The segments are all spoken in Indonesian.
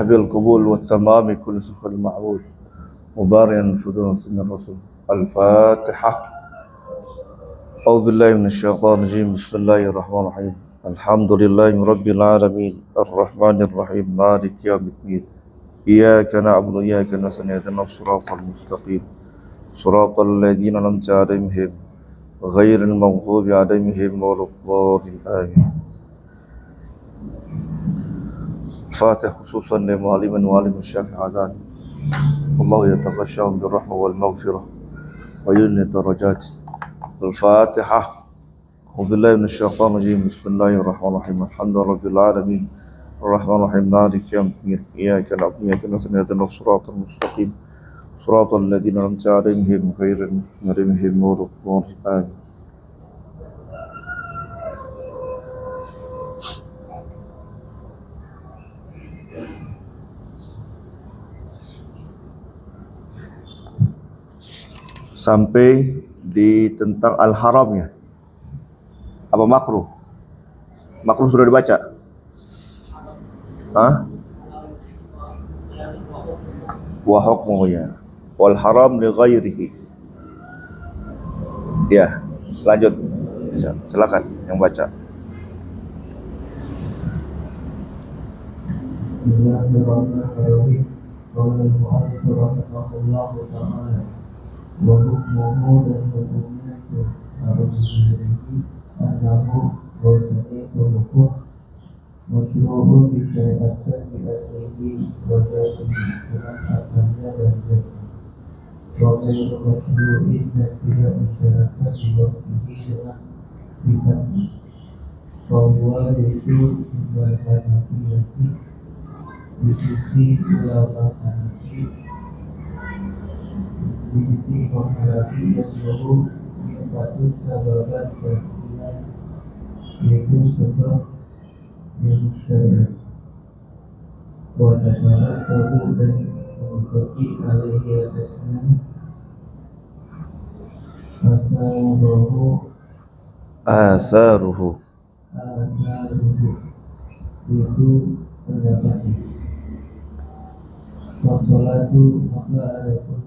بالقبول والتمام كل سخر المعبود مباريا فضول سن الرسل. الفاتحة. أعوذ بالله من الشيطان الرجيم. بسم الله الرحمن الرحيم. الحمد لله رب العالمين الرحمن الرحيم مالك يوم الدين إياك نعبد وإياك نستعين اهدنا الصراط المستقيم صراط الذين أنعمت عليهم غير المغضوب عليهم ولا الضالين آمين. الفاتحة خصوصا لمعلم وعالم الشافع عذان الله يتغشاهم بالرحمة والمغفرة ويلني الدرجات. الفاتحة. أعوذ بالله من الشيطان الرجيم. بسم الله الرحمن الرحيم. الحمد لله رب العالمين الرحمن الرحيم مالك يوم الدين إياك نعبد وإياك نستعين اهدنا الصراط المستقيم صراط الذين أنعمت عليهم غير المغضوب ولا الضالين آمين. Sampai di tentang al-haramnya. Apa makruh? Makruh sudah dibaca? Hah? Wa hukmuhu ya. Wal haram li ghairihi. Ya, lanjut. Silakan yang baca. Bismillahirrahmanirrahim. Qala al-mu'allif rahimahullahu ta'ala wa hukmuhu dan hukumnya itu harus dimiliki annahu wasaitu hukum masyru'un disyariatkan di aslihi wa jadihi dengan asalnya dan jadihi wa ghairu masyru'in dan tidak disyaratkan di waktihi dengan sifatnya bahwa itu tinggalkan hati-hati di sisi ulama Hanafi, di sisi Hanafi yang jauh yang sababan dan yaitu sebab yang syariat. Wa'adara tabu dan mengikuti alaihi atasnya Asaruhu itu pendapatnya. Wasolatu maka adapun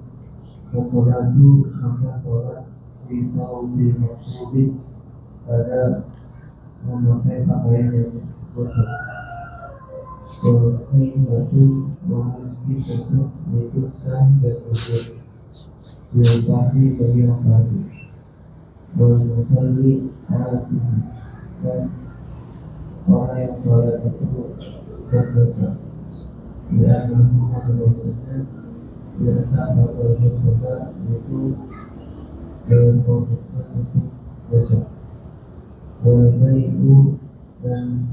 wasolatu maka sholat bisa ubi maksudin pada memakai pakaian yang kotor. Ini batu memuski satu yaitu sah dan ukur yang pasti bagi orang baru. Bermusalli al-Qur'an dan orang yang sholat tersebut berdosa. Dan melakukan dosanya tidak sama berdosa itu dalam konteks untuk dosa. Oleh itu dan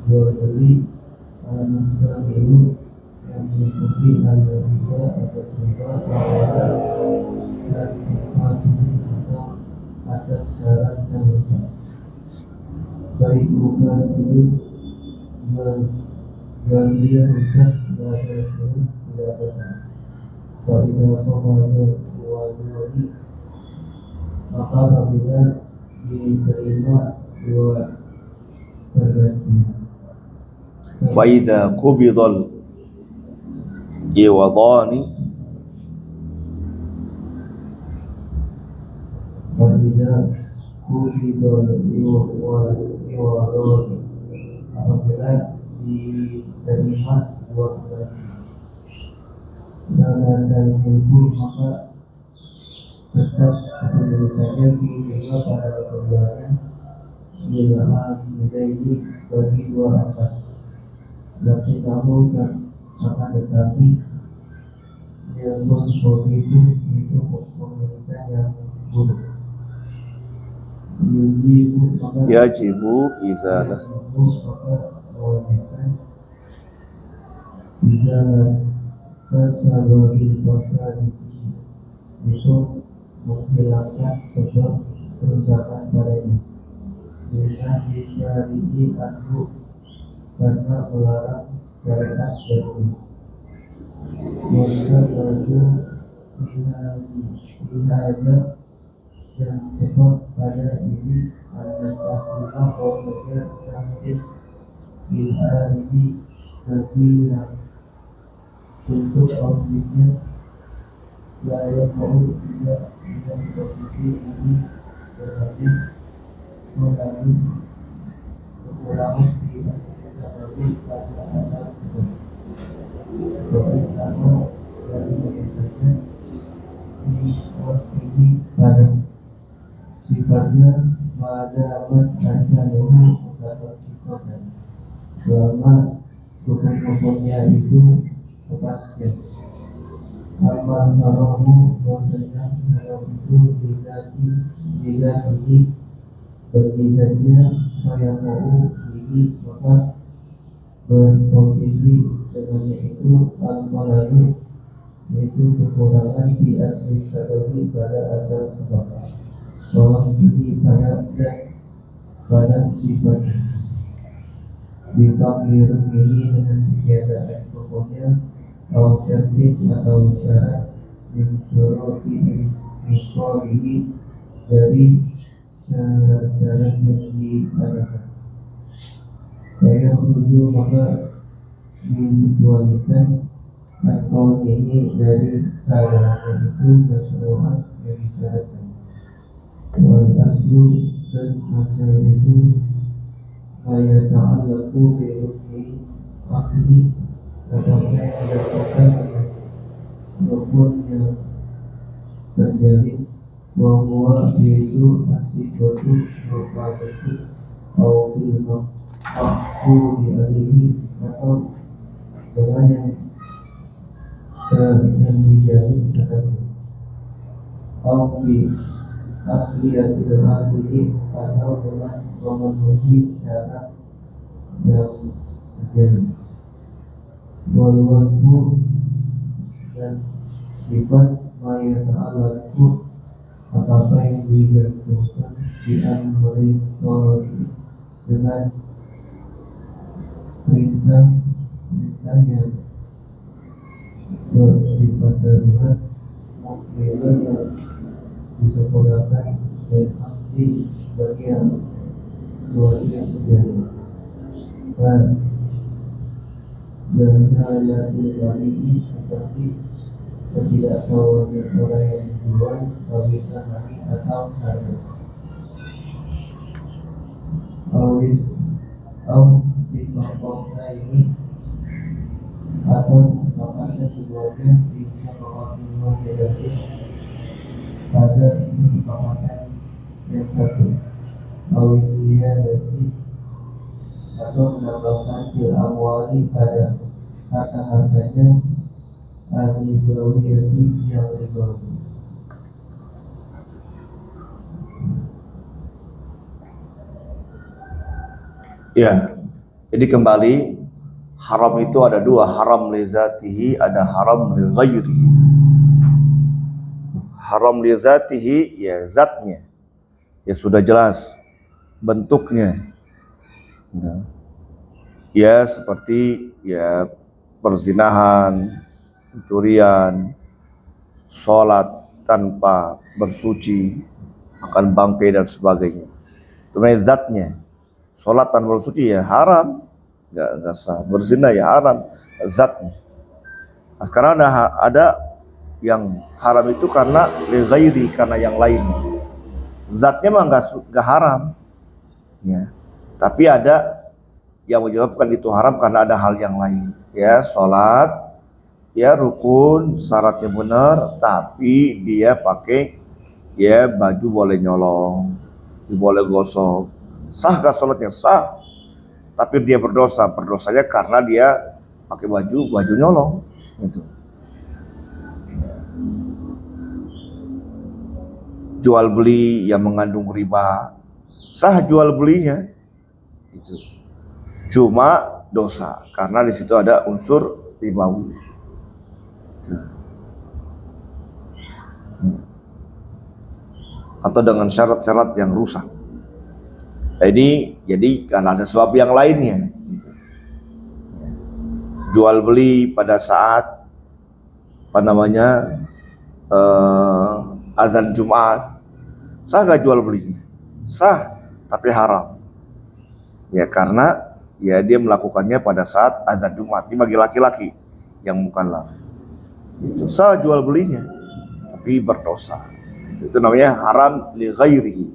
jual beli al-Muslimin yang mengikuti al-riba atas riba awalan dan inflasi atau atas syarat dan dosa. Baik bukan itu dia rusak berada dengan tidak benar. Apabila sama dua-duanya maka apabila diterima dua pergantian. Faida kubidal iwadani Apabila kubidal iwadani apabila diterima dua pergantian dan itu maka tetap pemilikannya diterima pada perbuatan bila menjadi bagi dua akad. Tapi kamu kan akan tetapi ilmu seperti itu pemilikan yang buruk. yajibu izalah maka mewajibkan izalah kasababil fasad itu menghilangkan sebab kerusakan padanya dengan disyari'i anhu karena melarang syariat baru. Maka baru dihada dan sebab pada ini ada tahlilah bahwasanya tahdir bil'alihi bagi yang awalnya saya mau tidak dengan posisi ini berarti mengalami kekurangan di asli pada asal baik atau dari biasanya ini pada sifatnya pada ada dulu dapat sifatnya selama hukum-hukumnya itu kepastian. Amal haramu bahwasanya haram itu tidak ini bagi saja saya mau ini maka berposisi dengannya itu al-malani yaitu kekurangan di asli sababi pada asal sebab bahwa ini pada sifat dipanggil ini dengan ketiadaan pokoknya atau syartit atau syarat mensyurati ini dari syarat-syarat yang diadakan. Saya setuju maka dikecualikan atau ini dari keadaan itu keseluruhan yang disyaratkan. Wal aslu dan asal itu saya ta'alaku birukni akli katanya dilakukan dengan rukun yang terjadi bahwa yaitu asyikatu rukadatu atau ilmu aku dialihi atau dengan yang dijalin tertentu atau di akliyatul akli atau dengan memenuhi syarat yang terjadi. Walwasmu dan sifat maya ta'alaku apa yang digantungkan di amri tolong dengan perintah yang bersifat darurat mukmilah yang disempurnakan dan aktif bagian keluarga terjadi. Dan hal yang ini seperti ketidaktahuan orang yang dijual bisa hari atau harga sifat kota ini atau sifatnya keduanya bisa mewakili negatif pada kesepakatan yang satu dia berarti atau menambahkan fil awali pada harta-hartanya al-ribawiyati yang ribawi. Ya, jadi kembali haram itu ada dua, haram li zatihi, ada haram li ghairihi. Haram li zatihi ya zatnya, ya sudah jelas bentuknya. Nah, ya seperti ya perzinahan, pencurian, sholat tanpa bersuci, akan bangkai dan sebagainya. Itu namanya zatnya. Sholat tanpa bersuci ya haram, nggak sah. Berzina ya haram, zatnya. Nah, sekarang ada yang haram itu karena li ghairi, karena yang lain. Zatnya mah nggak haram, ya. Tapi ada yang menyebabkan itu haram karena ada hal yang lain. Ya, sholat, ya rukun, syaratnya benar, tapi dia pakai ya baju boleh nyolong, boleh gosok. Sah gak sholatnya? Sah. Tapi dia berdosa, berdosanya karena dia pakai baju nyolong. Itu. Ya. Jual beli yang mengandung riba, sah jual belinya. Itu cuma dosa karena di situ ada unsur ribawi. Atau dengan syarat-syarat yang rusak. Jadi karena ada sebab yang lainnya. Gitu. Jual beli pada saat azan Jumat, sah gak jual belinya? Sah, tapi haram. Ya karena ya dia melakukannya pada saat azan Jumat. Ini bagi laki-laki yang mukallaf. Itu sah jual belinya, tapi berdosa. Itu namanya haram li ghairihi.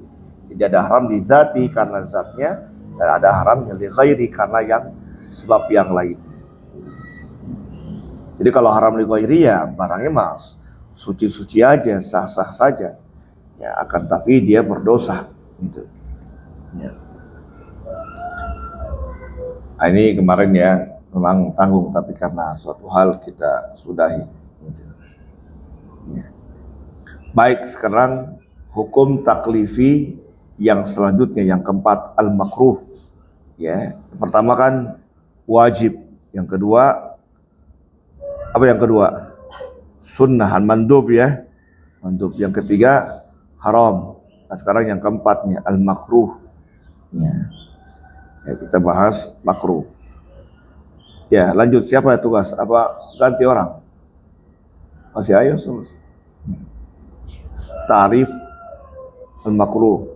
Jadi ada haram di zati karena zatnya, dan ada haram yang li ghairi karena yang sebab yang lain. Jadi kalau haram li ghairi ya barangnya mas suci-suci aja, sah-sah saja. Ya akan tapi dia berdosa gitu. Ya. Nah, ini kemarin ya memang tanggung, tapi karena suatu hal kita sudahi. Gitu. Ya. Baik, sekarang hukum taklifi yang selanjutnya yang keempat al-makruh. Ya, pertama kan wajib, yang kedua apa yang kedua? Sunnahan mandub ya, mandub. Yang ketiga haram. Nah, sekarang yang keempat nih al-makruh. Ya. Ya, kita bahas makruh. Ya, lanjut. Siapa ya tugas? Apa ganti orang? Masih ayo terus. Tarif al-makruh.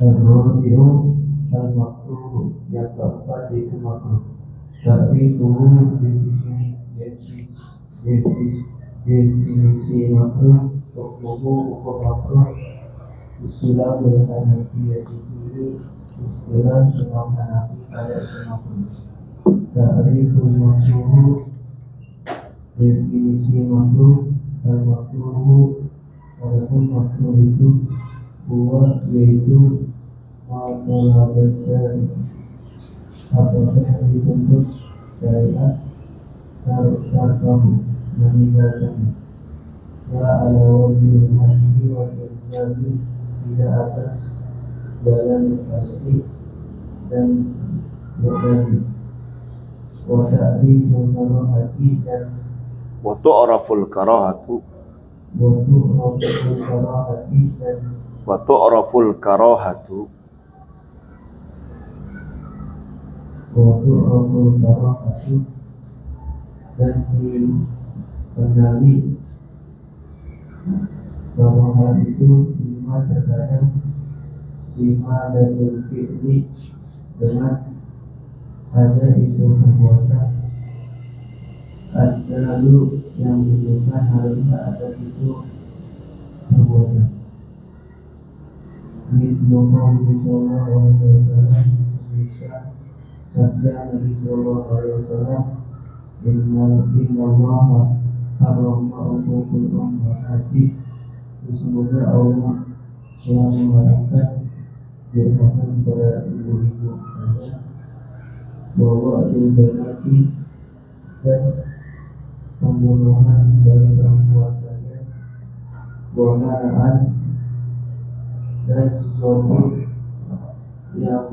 Al-Rabi'u al-makruh, yang keempat yaitu makruh. Ta'rifuhu definisi makruh, hukmuhu hukum makruh. Istilah Hanafi ini istilah Imam Hanafi pada makruh. Ta'riful makruh, definisi makruh. Al-makruh, adapun makruh itu buat yaitu masalah besar atau dituntut syariat kamu meninggalkan la ala wajib hati wa ilzabi, tidak atas jalan pasti dan berdali wa ta'riful karahati dan Wa tu'raful karahatu raful karahati dan wa tu'raful karahatu raful karahati dan dikendali bahwa itu lima terkadang lima dari fi'li dengan ada itu perbuatan, ada lalu yang menunjukkan harusnya ada itu perbuatan. Bismillah sallallahu alaihi wasallam, bisa sabda Nabi sallallahu alaihi wasallam, Inna Allah harrama uququl ummahati, sesungguhnya Allah telah mengharamkan durhaka kepada ibu-ibu kalian, bahwa adil dan pembunuhan bagi perempuan kalian, wahanaan dan sesuatu yang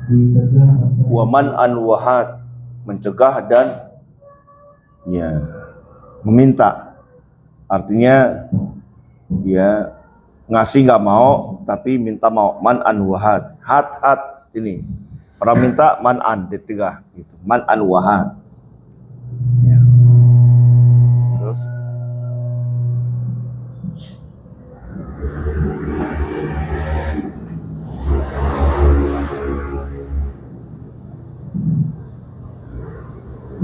dicegah, wa man'an wahad, mencegah dan ya meminta. Artinya ya ngasih nggak mau tapi minta mau. Man'an wahad, hat ini orang minta man'an ditegah gitu, man'an wahad ya. Terus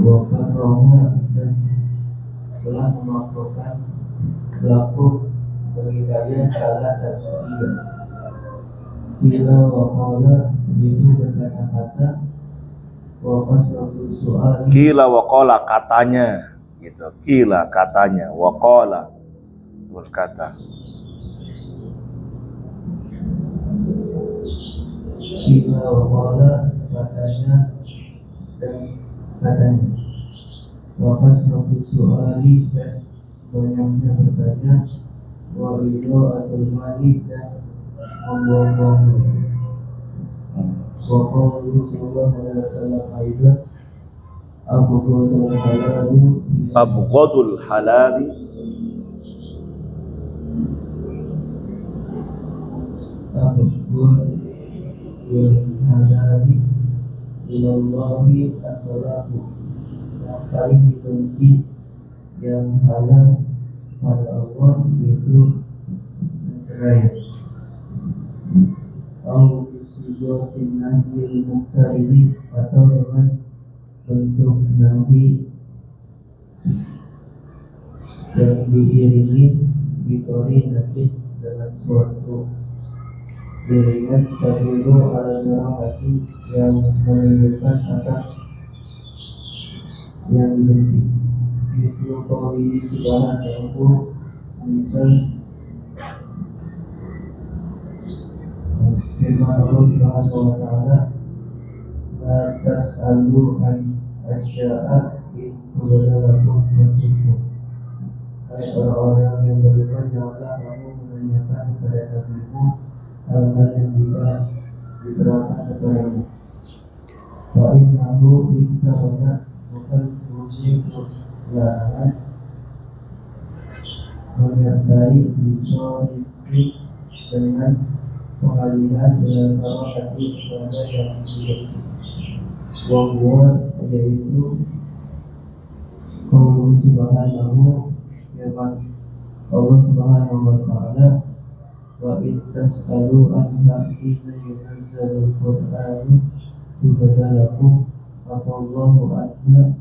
wakan rohnya dan telah memakruhkan pelaku bagi kalian salah satu tiga. Kila waqala itu berkata-kata, waqas waktu soal kila waqala katanya gitu, kila katanya, waqala berkata. kila waqala katanya dan katanya, waqas waktu soali dan banyaknya bertanya, wa ridho atau mali dan membuang-buang duit. Waqalu sallallahu alaihi wasallam aidan abghadul halali Abghadul halali ilallahi at-talaqu, yang paling dibenci yang halal pada Allah itu mencerai. Au bisigotin nahil muktari, atau dengan bentuk nahi yang diiringi bitori nanti dengan suatu iringan tadulu ala hati yang menunjukkan atas yang dibenci. Misal qauli subhanahu, misal firman Allah Subhanahu wa ta'ala, la tas'alu an asya'a in tubda lakum tasukum. Hai orang-orang yang beriman, janganlah kamu menanyakan kepada Nabi-Mu hal-hal yang tidak diterangkan kepadamu. Wa innahu iktabana, bukan sungguh larangan menyertai bisoliti dengan pengalihan dengan para hati kepada yang dibenci. Wahwa yaitu qaulu subhanahu, firman Allah Subhanahu wa ta'ala, wa in tas'alu anha hina yunazzalul Qur'anu tubda lakum faqallahu anha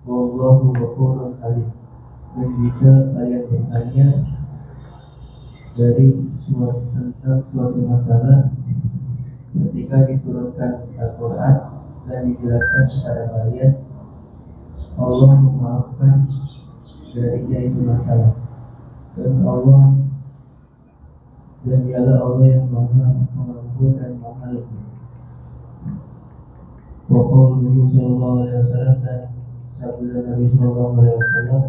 wallahu ghafurun halim. Dan jika kalian bertanya dari tentang suatu masalah ketika diturunkan Al-Quran dan dijelaskan kepada kalian, Allah memaafkan darinya itu masalah, dan dialah Allah yang Maha Pengampun dan Maha Lembut. Wa qauluhu sallallahu alaihi wasallam, dan sabda Nabi sallallahu alaihi wasallam,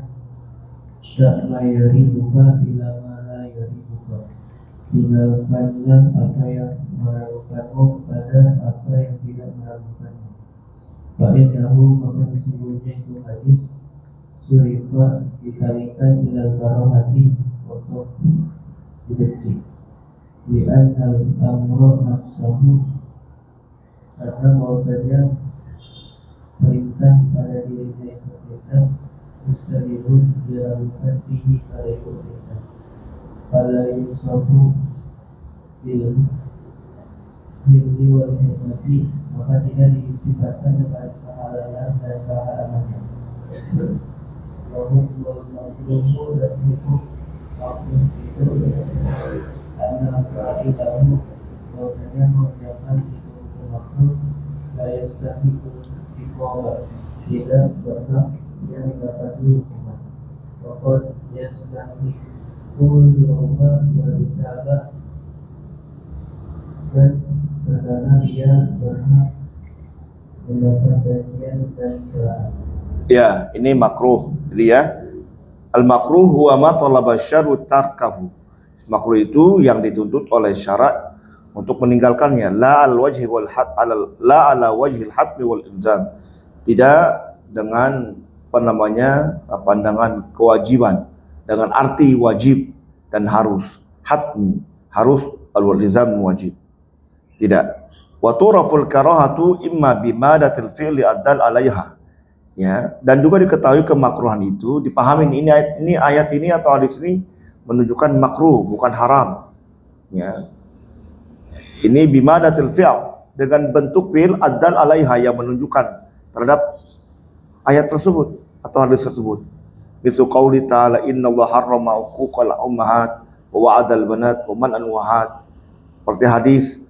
"Sa'ma yaribuka ila ma la yaribuka." Tinggalkanlah apa yang meragukanmu pada apa yang tidak meragukanmu. Fa'innahu, maka sesungguhnya itu hadis surifa ditalikan ilal karohati untuk dibenci. Li'annal amro nafsahu, karena bahwasanya perintah pada dirinya itu perintah mustabihun diragukan tinggi pada itu perintah. Pada yusafu bil hilli wal hikmati, maka tidak disifatkan dengan kehalalan dan keharamannya. Wahum wal makruhu, dan hukum makruh itu karena fa'ilahu, bahwasanya mengerjakan itu hukum makruh gaya stahiku dikola, tidak berhak yang mendapati hukuman. Waktu yastahikul loma beritalah, dan karena dia berhak mendapat bagian dan celaan. Ya, ini makruh. Jadi ya, al-makruh huwa ma talaba syar'u tarkahu. Makruh itu yang dituntut oleh syarak untuk meninggalkannya. La ala wajhil hatmi wal ilzam. Tidak dengan pandangan kewajiban, dengan arti wajib dan harus. Hatmi, harus, al-ilzam wajib. Tidak. Wa turaful karahatu imma bimadatil fi'li addal 'alaiha. Ya, dan juga diketahui kemakruhan itu dipahami ini ayat ini atau hadis ini menunjukkan makruh, bukan haram. Ya. Ini bimadatil fi'l, dengan bentuk fi'il addal 'alaiha, yang menunjukkan terhadap ayat tersebut atau hadis tersebut. Itu qauli ta'ala, innallaha harrama uquqal ummahat wa wa'adal banat wa man anwahat. Seperti hadis,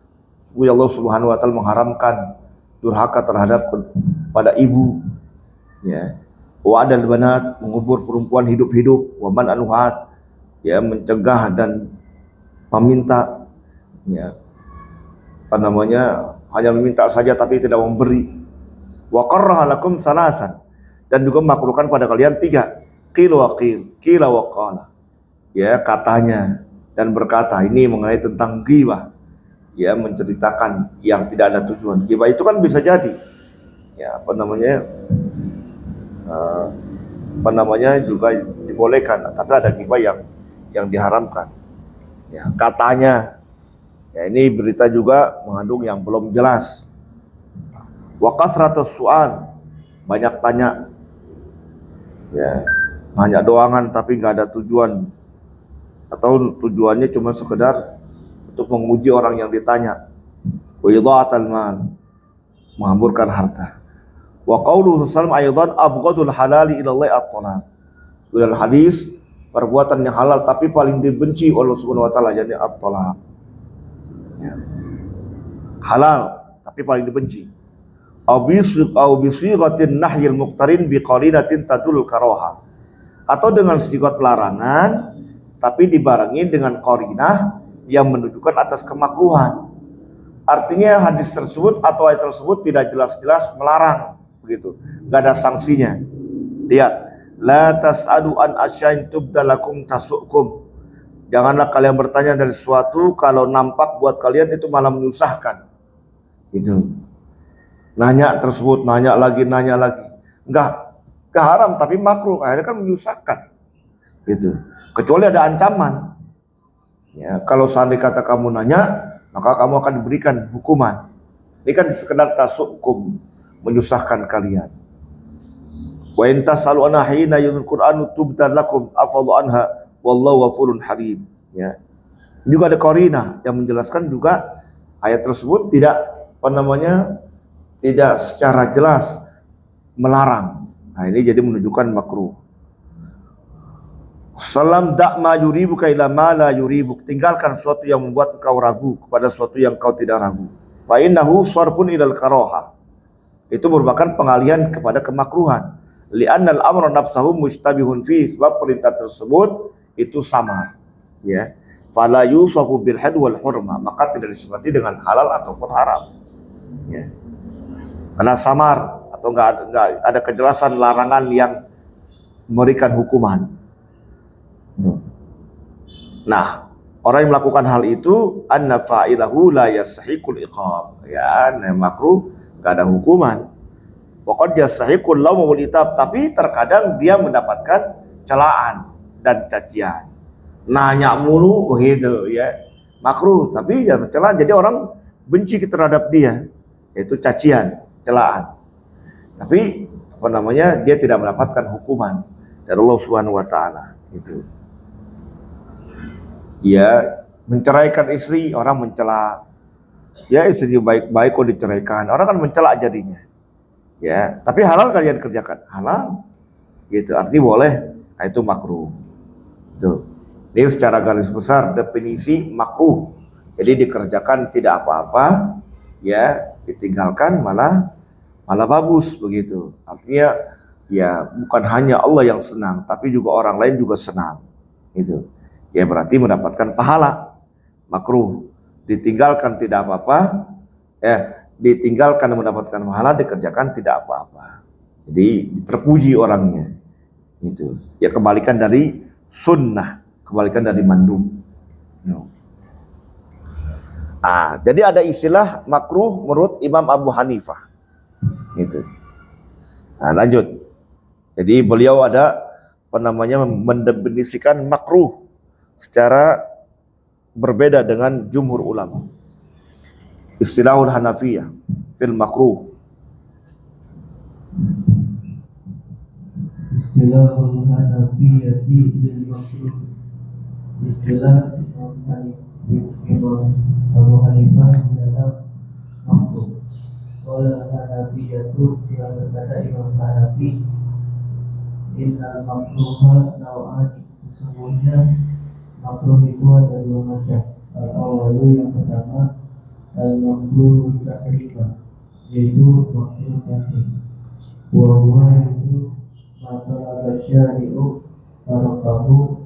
Allah Subhanahu wa ta'ala mengharamkan durhaka terhadap pada ibu. Ya, wa adal banat, mengubur perempuan hidup-hidup, wa man anuhat, ya, mencegah dan meminta, ya, hanya meminta saja tapi tidak memberi. Wa qarraha lakum salasan, dan juga makruhkan pada kalian 3, qil wa qil, qila wa qala, ya, katanya dan berkata. Ini mengenai tentang ghibah, ya, menceritakan yang tidak ada tujuan. Ghibah itu kan bisa jadi, ya, juga dibolehkan, tapi ada ghibah yang diharamkan. Ya, katanya, ya, ini berita juga mengandung yang belum jelas. Wa kasratus su'al, banyak tanya, ya, hanya doangan tapi nggak ada tujuan, atau tujuannya cuma sekedar untuk menguji orang yang ditanya. Wa idha'atul mal, menghamburkan harta. Wa qauluhu sallallahu alaihi wasallam aidan abghadul halali ila Allah at-talaq. Dalam hadis, perbuatan yang halal tapi paling dibenci oleh Allah Subhanahu wa taala jadi at-talaq. Ya. Halal tapi paling dibenci. Au bi sighatin nahyil muqtarin bi qarinatin tadul karaha. Atau dengan sigat larangan tapi dibarengi dengan qarinah yang menunjukkan atas kemakruhan. Artinya hadis tersebut atau ayat tersebut tidak jelas-jelas melarang, begitu, nggak ada sanksinya. Lihat, la tas'alu an asyain tubdalakum tasukum. Janganlah kalian bertanya dari sesuatu kalau nampak buat kalian itu malah menyusahkan. Itu nanya tersebut, nanya lagi, nggak haram tapi makruh, akhirnya kan menyusahkan. Gitu. Kecuali ada ancaman. Ya, kalau seandainya kata kamu nanya, maka kamu akan diberikan hukuman. Ini kan sekedar tasukum, menyusahkan kalian. Wa in tasalu anha hina yunzil Qur'anu tubdal lakum afadhu anha wallahu ghafurun halim. Ya. Ini juga ada qarinah yang menjelaskan juga ayat tersebut tidak tidak secara jelas melarang. Nah, ini jadi menunjukkan makruh. Salam da'ma yuribuka ila ma la yuribuk. Tinggalkan sesuatu yang membuat engkau ragu kepada sesuatu yang kau tidak ragu. Fa innahu sarfun ilal karaha. Itu merupakan pengalihan kepada kemakruhan. Li'annal amra nafsahu mustabihun fi, sebab perintah tersebut itu samar. Ya. Fala yusafu bil had wal hurma, maka tidak disebati dengan halal ataupun haram. Ya. Karena samar atau enggak ada kejelasan larangan yang memberikan hukuman. Nah, orang yang melakukan hal itu anna fa'ilahu la yastahiqul iqab. Ya, makruh, enggak ada hukuman. Pokoknya yastahiqul lawm wal itab, tapi terkadang dia mendapatkan celaan dan cacian. Nanya mulu begitu ya. Makruh, tapi ya celaan, jadi orang benci terhadap dia, yaitu cacian, celaan. Tapi dia tidak mendapatkan hukuman dari Allah Subhanahu wa taala. Itu. Ya, menceraikan istri, orang mencela. Ya, istri baik-baik kok diceraikan, orang kan mencela jadinya. Ya, tapi halal kalian kerjakan, halal. Gitu, artinya boleh. Nah, itu makruh. Itu. Ini secara garis besar definisi makruh. Jadi dikerjakan tidak apa-apa, ya, ditinggalkan malah bagus begitu. Artinya ya bukan hanya Allah yang senang, tapi juga orang lain juga senang. Itu. Ya berarti mendapatkan pahala. Makruh, ditinggalkan tidak apa-apa, ditinggalkan mendapatkan pahala, dikerjakan tidak apa-apa. Jadi terpuji orangnya. Itu. Ya kebalikan dari sunnah, kebalikan dari mandub. No. Jadi ada istilah makruh menurut Imam Abu Hanifah. Gitu. Nah, lanjut. Jadi beliau ada mendefinisikan makruh secara berbeda dengan jumhur ulama. Istilahul Hanafiyah fil makruh. Istilahul Hanafiyah fil makruh. Istilah Imam Abu Hanifah dalam makruh. Wal Hanafiyah itu yang berkata Imam Hanafi, innal makruha naw'ani, sesungguhnya makruh itu ada dua macam. Al-awalu, yang pertama, al-makruh tahriman, yaitu makruh tahrim. Wa huwa, itu matalaba syari'u tarakahu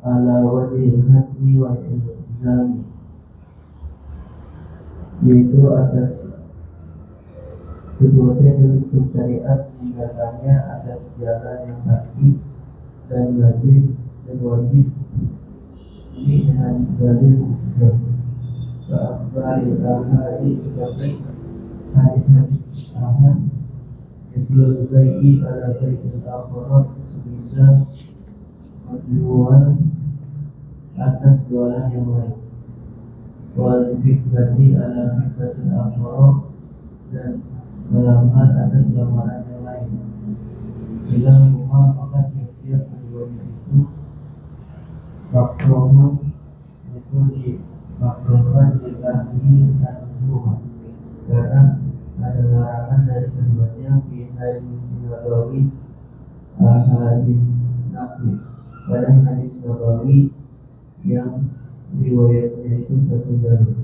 ala wajhil hadmi wa ilzami, yaitu atas kedua-duanya bentuk syariat meninggalkannya atas jalan yang pasti dan wajib ini dengan dalil ba'akhbari al-hadi seperti hadis-hadis ahad Yaitu bai'i ala bai'il akhirat, sebisa menjual atas jualan yang lain, wal fikbati ala fikbatil akhirat, dan melamar atas lamaran yang lain. Bila rumah, maka tiap-tiap keduanya itu makruh, itu dimakruhkan lillahi dan rumah, karena ada larangan dari keduanya, Nabawi hadis Nabi. Pada hadis Nabawi yang riwayatnya itu satu jalur.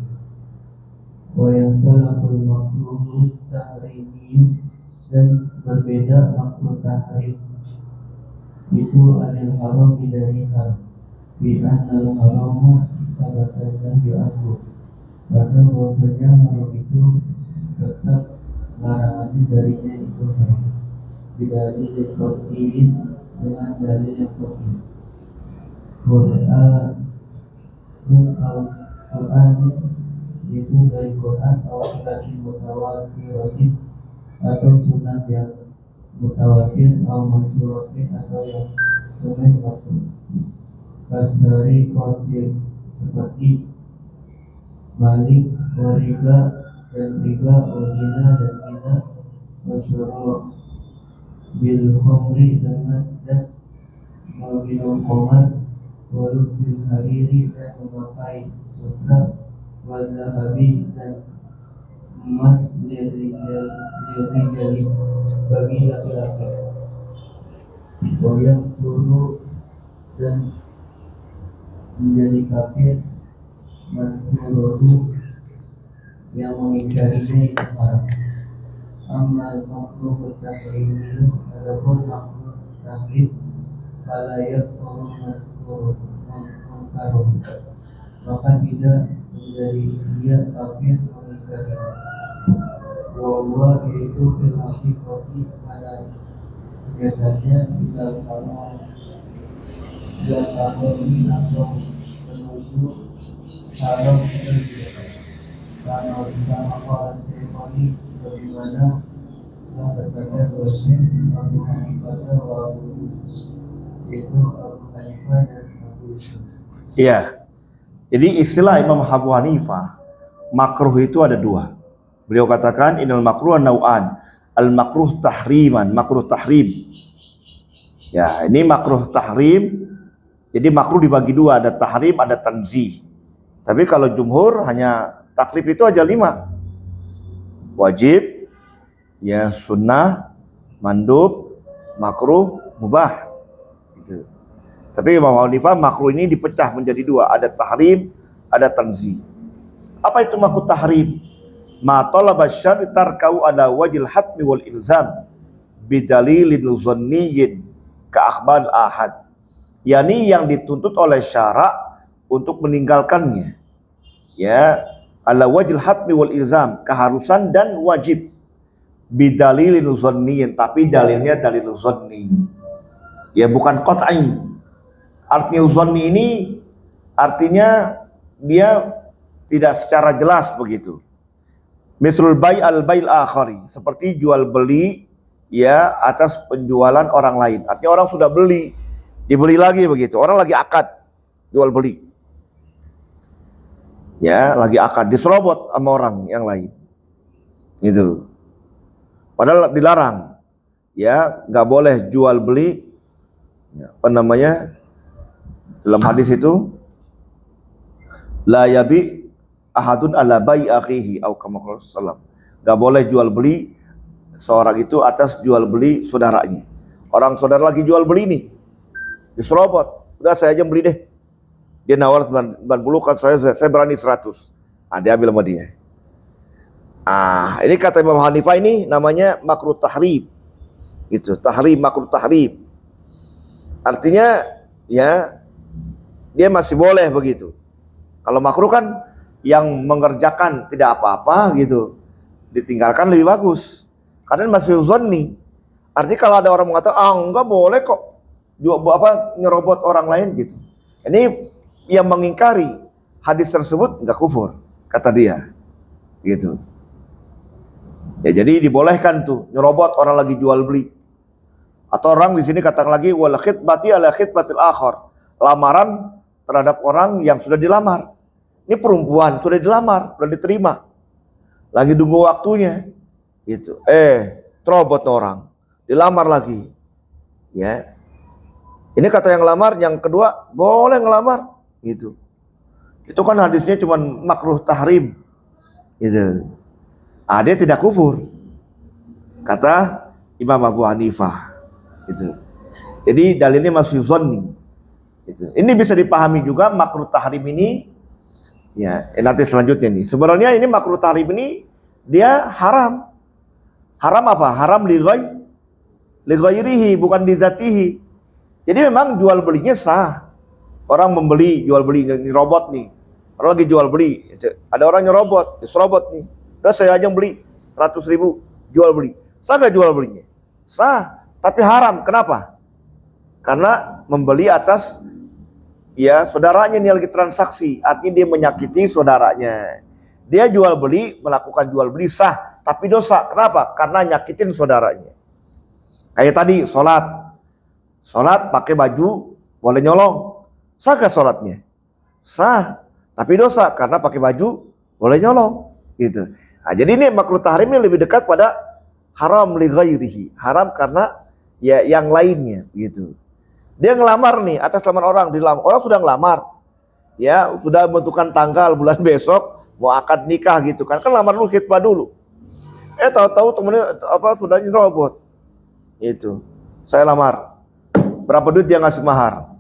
Wa yakhtalaful makruh tahrimi, dan berbeda makruh tahrim itu anil haram dari haram. Bi anal harama sabatan anhu, karena bahwasanya haram itu tetap larangannya darinya itu haram. Bidalil qat'iyyin, dengan dalil yang qat'i. Quran itu dari Quran atau sunnah mutawatir atau sunnah yang mutawatir atau mansuratin atau yang sahih maksud. Kasari qatil, seperti malik, riba dan riba, wazina dan zina, wasyuru bil khamri, dan minum khamar, walusil hariri, dan memakai sutra, wazahabi, dan emas, lirijali, bagi laki-laki, goyang suruh, dan menjadi kafir, manfuruhu, yang mengingkarinya itu haram. Amal makruh bertahrim itu, adapun makruh tahrim, falayat mengkaruh, maka tidak menjadi dia kafir mengingkarinya. Wawwa yaitu fil haqiqati, pada kenyataannya tidak haram ini atau menuju haram tersebut. Karena sama orang Syaikhoni bagaimana telah berkata dosen Abu Hanifah wa Abu Yusuf, yaitu Abu Hanifah dan Abu Yusuf. Iya. Jadi istilah Imam Abu Hanifah, makruh itu ada dua. Beliau katakan innal makruh nau'an, al makruh tahriman, makruh tahrim. Ya, ini makruh tahrim. Jadi makruh dibagi dua, ada tahrim, ada tanzih. Tapi kalau jumhur hanya taklif itu aja 5. Wajib, ya sunnah, mandub, makruh, mubah. Gitu. Tapi Imam Hanifah makruh ini dipecah menjadi 2, ada tahrim, ada tanzih. Apa itu makruh tahrim? Ma talaba syar'i tarkau ala wajil hatmi wal ilzam bidalilin dhanniyin ka akhbar ahad. Yani yang dituntut oleh syarak untuk meninggalkannya, ya, ala wajil hatmi wal ilzam, keharusan dan wajib, bidalilin dhanniyin, tapi dalilnya dalil dhanni, ya bukan qat'i. Artinya dhanni ini artinya dia tidak secara jelas begitu. Mislul bai' al bai'il akhari, seperti jual beli ya atas penjualan orang lain. Artinya orang sudah beli, dibeli lagi begitu. Orang lagi akad jual beli, ya lagi akad, diserobot sama orang yang lain, gitu. Padahal dilarang, ya nggak boleh jual beli. Ya, apa namanya? Dalam hadis itu, la yabi ahadun ala bai akhihi au kama qala sallallahu. Nggak boleh jual beli seorang itu atas jual beli saudaranya. Orang saudara lagi jual beli nih, diserobot, udah saya aja beli deh. Dia nawar 90, kan saya berani 100. Dia ambil sama dia. Ini kata Imam Hanifah, ini namanya makruh tahrim. Gitu, tahrim, makruh tahrim. Artinya ya dia masih boleh begitu. Kalau makruh kan yang mengerjakan tidak apa-apa gitu, ditinggalkan lebih bagus. Karena masih dhanni. Artinya kalau ada orang mengatakan enggak boleh kok nyerobot orang lain gitu, ini yang mengingkari hadis tersebut enggak kufur, kata dia, gitu. Ya jadi dibolehkan tuh nyerobot orang lagi jual beli. Atau orang di sini katakan lagi wal khitbati ala khitbatil akhar, lamaran terhadap orang yang sudah dilamar. Ini perempuan sudah dilamar, sudah diterima, lagi tunggu waktunya, gitu. Terobot orang, dilamar lagi, ya. Ini kata yang lamar, yang kedua boleh ngelamar, gitu. Itu kan hadisnya cuma makruh tahrim, gitu. Dia tidak kufur. Kata Imam Abu Hanifah. Itu. Jadi dalilnya masih zonni. Itu. Ini bisa dipahami juga makruh tahrim ini. Ya, nanti selanjutnya nih. Sebenarnya ini makruh tahrim ini dia haram. Haram apa? Haram li ghairihi, bukan li dzatihi. Jadi memang jual belinya sah. Orang membeli, jual beli, ini robot nih. Orang lagi jual beli. Ada orang nyerobot, robot nih. Udah saya aja beli 100.000, jual beli. Sah gak jual belinya? Sah, tapi haram. Kenapa? Karena membeli atas ya saudaranya nih lagi transaksi, artinya dia menyakiti saudaranya. Dia jual beli, melakukan jual beli sah, tapi dosa. Kenapa? Karena nyakitin saudaranya. Kayak tadi sholat pakai baju boleh nyolong. Sah gak sholatnya? Sah, tapi dosa karena pakai baju boleh nyolong. Gitu. Nah, jadi ini makruh tahrimnya lebih dekat pada haram li ghairihi, haram karena ya yang lainnya. Gitu. Dia ngelamar nih atas lamaran orang sudah ngelamar, ya sudah menentukan tanggal bulan besok mau akad nikah gitu kan lamar dulu khitbah dulu. Tahu-tahu temennya sudah nyerobot. Itu saya lamar, berapa duit dia ngasih mahar?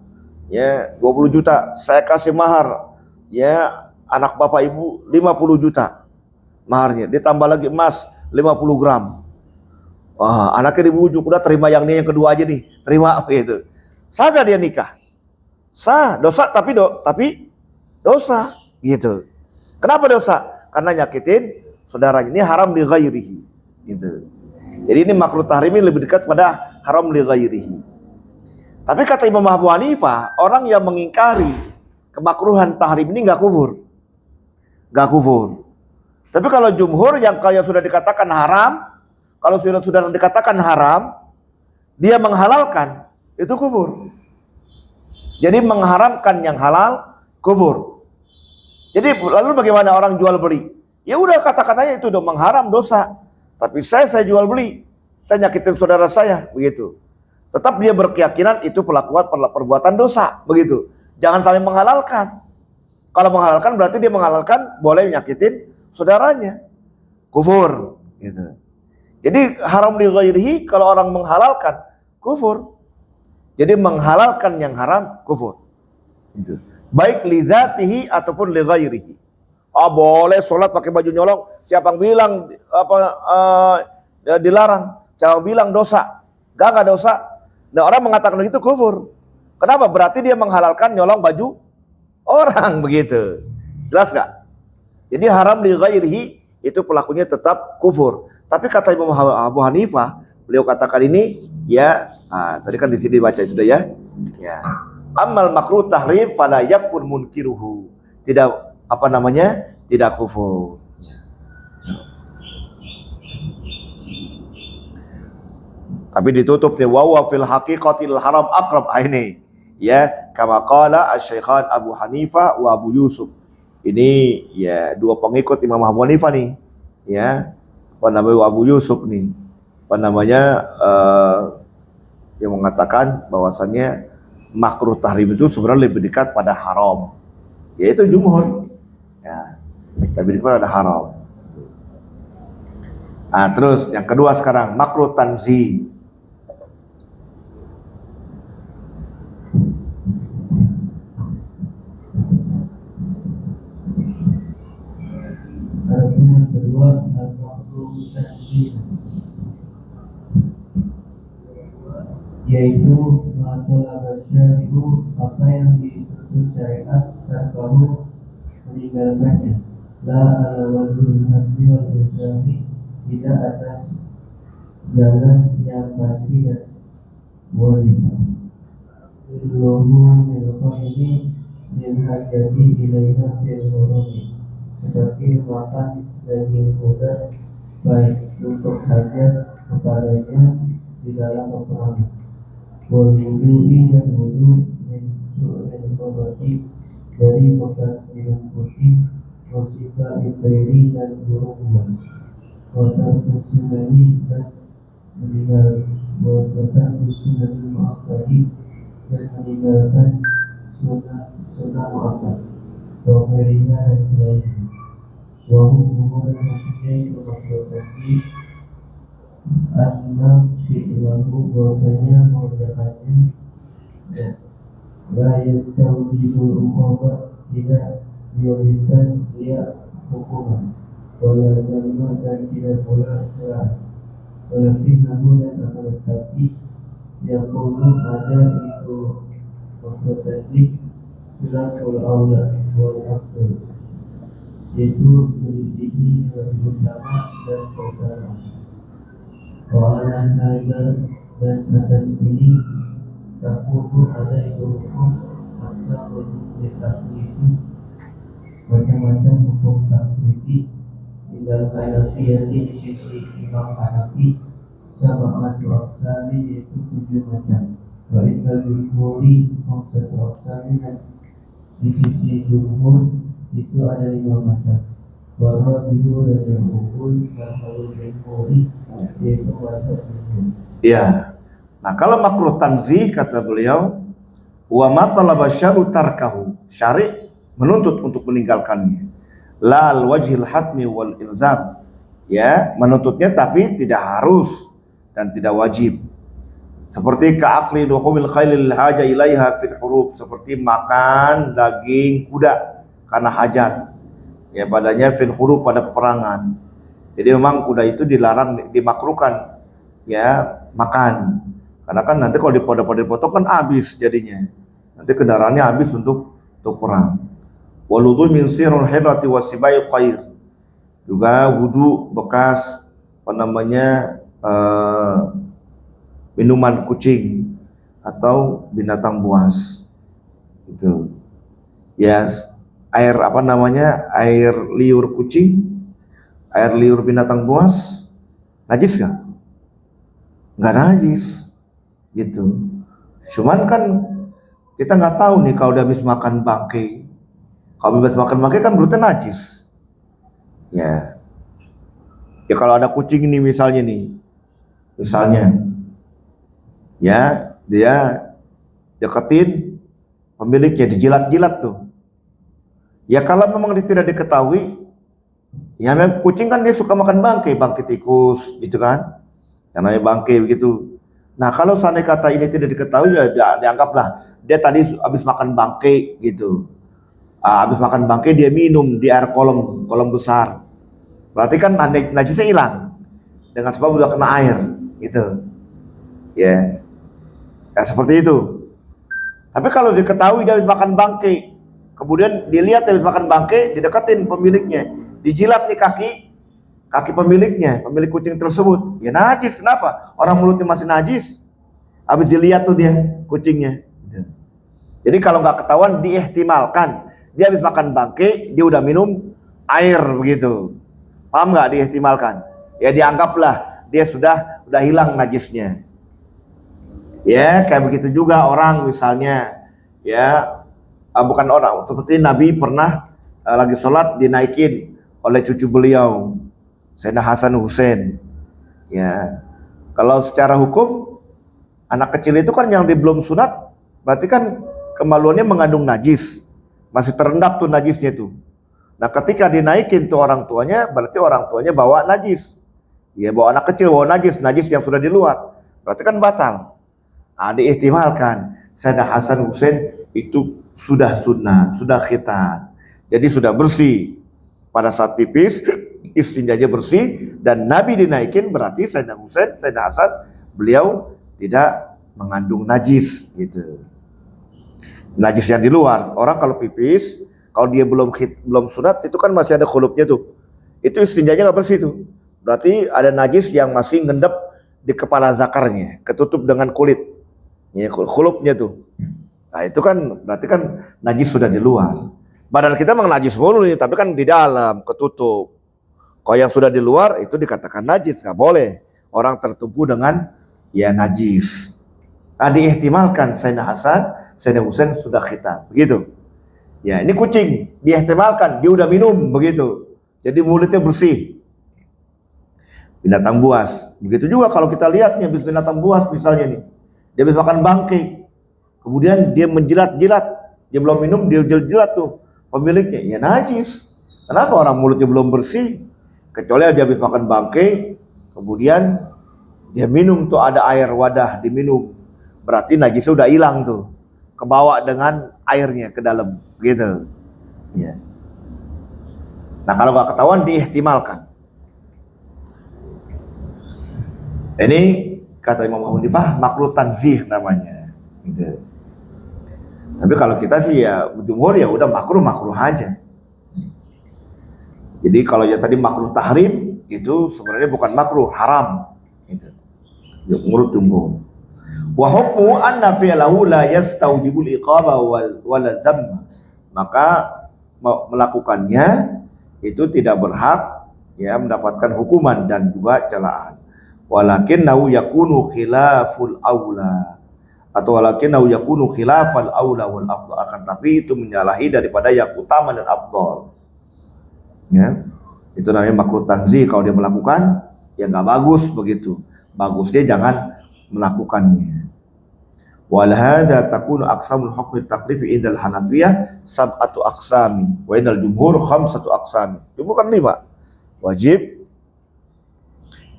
Ya 20 juta, saya kasih mahar ya anak bapak ibu 50 juta maharnya, ditambah lagi emas 50 gram. Wah, anaknya dibujuk, udah terima yang ini yang kedua aja nih, terima gitu. Sah gak dia nikah? Sah, dosa tapi dosa gitu. Kenapa dosa? Karena nyakitin saudaranya, ini haram li ghairihi gitu. Jadi ini makruh tahrimi lebih dekat pada haram li ghairihi. Tapi kata Imam Abu Hanifah, orang yang mengingkari kemakruhan tahrim ini gak kufur. Gak kufur. Tapi kalau jumhur yang kayak sudah dikatakan haram, kalau sudah dikatakan haram, dia menghalalkan, itu kufur. Jadi mengharamkan yang halal, kufur. Jadi lalu bagaimana orang jual beli? Ya udah kata-katanya itu udah mengharam dosa. Tapi saya jual beli, saya nyakitin saudara saya, begitu. Tetap dia berkeyakinan itu perbuatan dosa, begitu. Jangan sampai menghalalkan. Kalau menghalalkan berarti dia menghalalkan boleh menyakitin saudaranya, kufur. Gitu. Jadi haram li ghairihi kalau orang menghalalkan kufur. Jadi menghalalkan yang haram kufur. Itu. Baik li dzatihi ataupun li ghairihi. Boleh sholat pakai baju nyolong. Siapa yang bilang dilarang? Siapa yang bilang dosa? Gak dosa. Nah orang mengatakan begitu kufur. Kenapa? Berarti dia menghalalkan nyolong baju orang begitu. Jelas gak? Jadi haram li ghairihi itu pelakunya tetap kufur. Tapi kata Imam Abu Hanifah, beliau katakan ini ya, tadi kan di sini baca itu ya. Ya. Amal makruh tahrim fala yakun munkiruhu. Tidak tidak kufur. Tapi ditutup nih wa fil haqiqatil haram aqrab ini. Ya, kama qala asy-syaikhan Abu Hanifah wa Abu Yusuf. Ini ya dua pengikut Imam Abu Hanifah nih. Ya. Abu Yusuf nih. Yang mengatakan bahwasannya makruh tahrim itu sebenarnya lebih dekat pada haram. Yaitu jumhur. Ya. Lebih dekat pada haram. Nah, terus yang kedua sekarang makruh tanzih. Yang kedua al-makruh tanzih, yaitu matolak syari'u, apa yang dituntut syariat tanpamu meninggalkannya. La ala-wajhul hasbi wal islami, tidak atas jalan yang pasti dan wajib. Ilmuhu milkah ini dilhajati ilaiha fil hurumi, seperti makan daging kuda baik untuk hajat kepadanya di dalam peperangan. Wal-wudu'i dan wudu' min su'il khobati, dari bekas minum putih, wasifah itairi dan burung emas, watar kusunani dan meninggalkan kusunani mu'akadi dan meninggalkan sunnah mu'akad, wafirina dan selainnya. Wahum umur dan maksudnya itu maksudnya anna fi'lahu bahwasanya mengerjakannya ya, la yastawjibul uqaba tidak diwajibkan dia hukuman wala zalma dan tidak pula serah walakin namun dan akan tetapi yang perlu ada itu maksud tasdik khilaful aula wal afdal yaitu menyelidiki lebih utama dan pertama Wa'ala hadha dan atas ini tak perlu ada itu hukum masa untuk taklifi macam-macam hukum taklifi di dalam Hanafi di sisi Imam Hanafi sab'atu aqsami yaitu 7 macam wa inna jumhuri khamsatu aqsami dan di sisi jumhur itu ada 5 macam wa rabi'u dan yang ukul dan hawal jumhuri yaitu mazhab jumhur. Ya. Nah, kalau makruh tanzih kata beliau wa ma talaba syar'u tarkahu, syari' menuntut untuk meninggalkannya, la al wajhil hatmi wal ilzam, ya menuntutnya tapi tidak harus dan tidak wajib, seperti ka'akli duhumil khailil haja ilaiha fil hurub, seperti makan daging kuda karena hajat ya padanya fil hurub pada peperangan. Jadi memang kuda itu dilarang, dimakruhkan ya makan, karena kan nanti kalau dipotong kan habis jadinya, nanti kendaraannya habis untuk perang. Waludhu min sirul hirati wasibai qair, juga wudu bekas minuman kucing atau binatang buas itu ya, air air liur kucing, air liur binatang buas najis nggak najis gitu. Cuman kan kita nggak tahu nih kalau udah habis makan bangkai, kalau habis makan bangkai kan berarti najis ya. Ya kalau ada kucing ini misalnya ya dia deketin pemiliknya, dijilat-jilat tuh ya, kalau memang dia tidak diketahui ya, memang kucing kan dia suka makan bangkai tikus gitu kan, yang namanya bangkai begitu. Nah kalau seandainya kata ini tidak diketahui ya dianggaplah dia tadi habis makan bangkai gitu, habis makan bangkai dia minum di air kolom besar, berarti kan najisnya hilang dengan sebab udah kena air gitu ya, ya seperti itu. Tapi kalau diketahui dia habis makan bangkai, kemudian dilihat habis makan bangkai, dideketin pemiliknya, dijilat nih kaki pemiliknya, pemilik kucing tersebut, ya najis. Kenapa? Orang mulutnya masih najis, habis dilihat tuh dia kucingnya. Jadi kalau nggak ketahuan, diihtimalkan dia habis makan bangkai, dia udah minum air begitu, paham nggak? Diihtimalkan, ya dianggaplah dia sudah hilang najisnya. Ya kayak begitu juga orang misalnya ya, bukan orang, seperti Nabi pernah lagi sholat dinaikin oleh cucu beliau Sayyidina Hasan Husain ya. Kalau secara hukum anak kecil itu kan yang belum sunat, berarti kan kemaluannya mengandung najis, masih terendap tuh najisnya tuh. Nah ketika dinaikin tuh orang tuanya, berarti orang tuanya bawa najis ya, bawa anak kecil bawa najis yang sudah di luar, berarti kan batal. Nah, diihtimalkan Sayyidina Hasan Husain itu sudah sunat, sudah khitan, jadi sudah bersih pada saat pipis, istinjanya bersih, dan Nabi dinaikin, berarti Sayyidina Hasan beliau tidak mengandung najis gitu. Najis yang di luar. Orang kalau pipis, kalau dia belum sunat, itu kan masih ada khulubnya tuh, itu istinjanya nggak bersih tuh, berarti ada najis yang masih ngendap di kepala zakarnya, ketutup dengan kulit ya, khulubnya tuh. Nah itu kan berarti kan najis sudah di luar. Badan kita memang najis mulu nih, tapi kan di dalam ketutup. Kalau yang sudah di luar itu dikatakan najis, nggak boleh orang tertumpu dengan ya najis. Nah diihtimalkan Sayyidina Hasan, Sayyidina Husain sudah khitan begitu ya. Ini kucing diihtimalkan dia udah minum begitu, jadi mulutnya bersih. Binatang buas begitu juga, kalau kita lihatnya habis binatang buas misalnya nih, dia habis makan bangkai, kemudian dia menjilat-jilat, dia belum minum, dia jilat tuh pemiliknya, ya najis. Kenapa? Orang mulutnya belum bersih, kecuali dia habis makan bangkai, kemudian Dia minum tuh, ada air wadah diminum, berarti najis udah hilang tuh, kebawa dengan airnya ke dalam gitu ya. Nah kalau nggak ketahuan diihtimalkan. Ini kata Imam Abu Hanifah makruh tanzih namanya gitu. Tapi kalau kita sih ya jumhur ya udah makruh aja. Jadi kalau yang tadi makruh tahrim itu sebenarnya bukan makruh, haram gitu. Menurut jumhur. Wa hukmu anna fi'lahu la yastawjibul iqaba wal dhamma. Maka melakukannya itu tidak berhak ya mendapatkan hukuman dan juga celaan. Walakinnahu yakunu khilaful aula, atau walakinnahu yakunu khilafal aula wal afdal, akan tapi itu menyalahi daripada yang utama dan afdal. Ya, itu namanya makruh tanzih. Kalau dia melakukan ya nggak bagus begitu. Bagusnya jangan melakukannya. Wal hadza takunu aqsamul hukmi taklifi indal Hanafiyah sab'atu aqsamin wa indal jumhur khamsatu aqsamin. Jumhur kan 5. Wajib,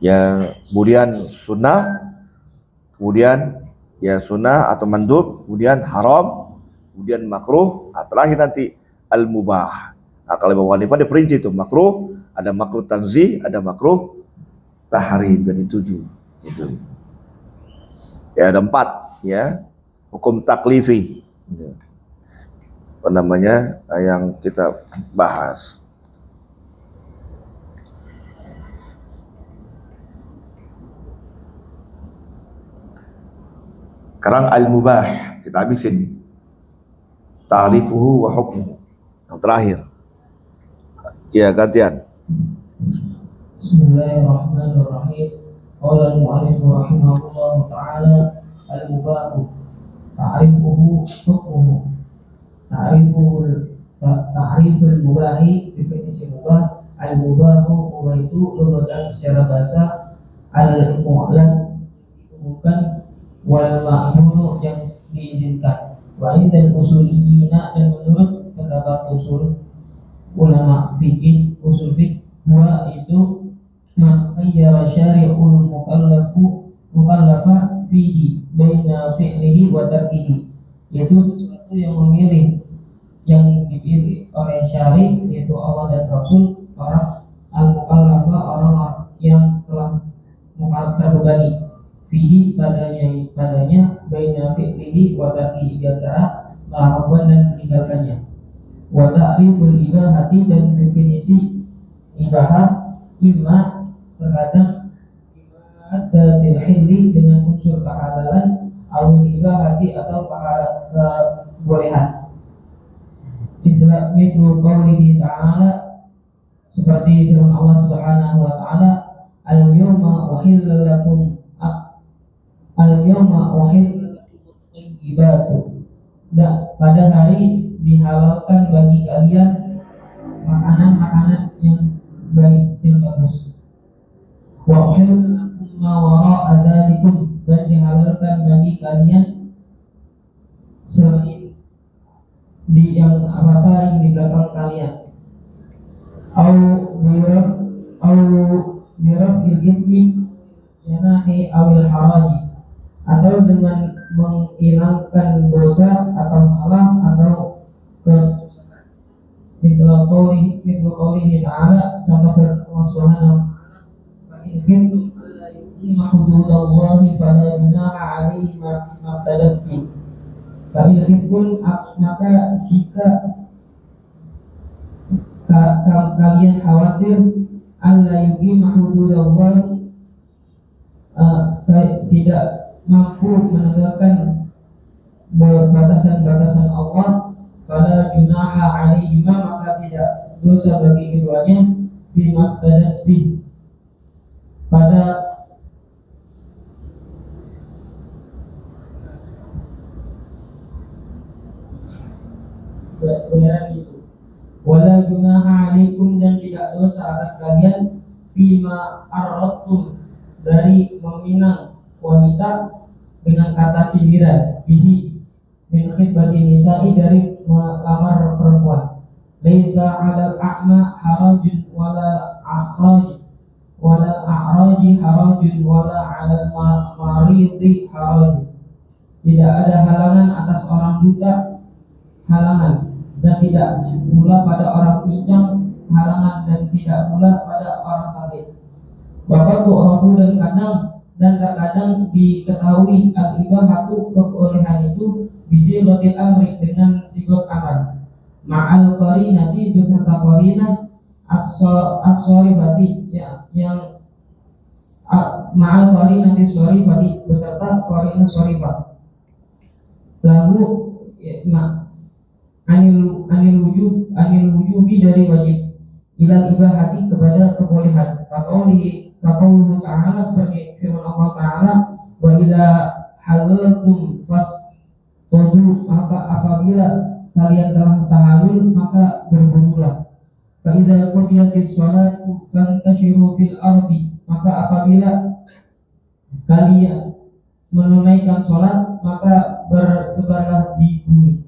ya kemudian sunnah, kemudian ya sunnah atau mandub, kemudian haram, kemudian makruh, terakhir nanti al-mubah. Nah, kalau Imam Hanifah diperinci itu makruh, ada makruh tanzih, ada makruh tahrim, jadi 7 itu. Ya ada 4 ya hukum taklifi gitu. Apa namanya yang kita bahas. Sekarang al-mubah kita habisin, ta'rifuhu wa hukmuhu. Yang terakhir ya gantian. Bismillahirrahmanirrahim. Qala al-mu'allif rahimahullah ta'ala al-mubahu ta'rifuhu hukmuhu. Ta'riful mubahi, definisi mubah. Al-mubahu, mubah itu lughatan secara bahasa, al-mu'lan bukan, wal ma'munu yang diizinkan. Wa indal usuliyina, dan menurut pendapat usul ulama fikih, usul fikih, wa itu ma'ayyara syari'ul mukallafa fihi baina fi'lihi wa tarkihi, yaitu sesuatu yang memilih, yang dipilih oleh syari', yaitu Allah dan Rasul, orang al-mukallafa, orang yang telah terbebani, fihi padanya baina fi'lihi wa tarkihi, di antara melakukan dan meninggalkannya. Wa ta'riful ibahati, dan definisi ibahah, imma terkadang ada hilli dengan unsur kehalalan, awil ibahati atau kebolehan. Mislu qaulihi ta'ala, seperti firman Allah Subhanahu wa ta'ala, al-yawma uhilla lakum at-thayyibatu, pada hari dihalalkan bagi kalian makanan-makanan yang baik, yang bagus. Wa uhilla lakum ma wara'a dzalikum, dan dihalalkan bagi kalian selain di yang apa yang di belakang kalian. Au birafil ithmi yanahi awil haraji, atau dengan menghilangkan dosa atau salah atau kesusahan. Mithlu qawlihi ta'ala, contoh firman Allah Subhanahu wa ta'ala, fa in kuntum alla yuqima hududallahi fala junaha 'alaihi ma iftadat bihi. Fa in kuntum, maka jika kalian khawatir alla yuqima hududallahi, tidak mampu menegakkan batasan-batasan Allah, fala junaha 'alaihima, maka tidak dosa bagi keduanya, bima iftadat bihi, pada bayaran itu. Wala junaha 'alaikum, dan tidak dosa atas kalian, bima arradtum, dari meminang wanita dengan kata sindiran, bihi min khidbati nisa'i, dari melamar perempuan. Laisa 'alal a'ma harajun wala a'raji harajun wala 'alal maridi haraj. Tidak ada halangan atas orang buta halangan, dan tidak pula pada orang pincang halangan, dan tidak pula pada orang sakit. Bapak tu'rafu dan terkadang diketahui al-ibahatu kebolehan itu bisigotil amri dengan sigot amar ma'al qarinati beserta qarinah as-sharifati yang ma'al qarinati sharifati beserta qarinah sharifah lahu anil wujubi dari wajib ilal ibahati kepada kebolehan kaqaulihi ta'ala sebagai firman Allah Ta'ala wa idza halaltum fasqudu, maka apabila kalian telah tahalul maka berburulah. Fa idza qudiyatis shalatu fantashiru fil ardi, maka apabila kalian menunaikan salat maka bersebarlah di bumi.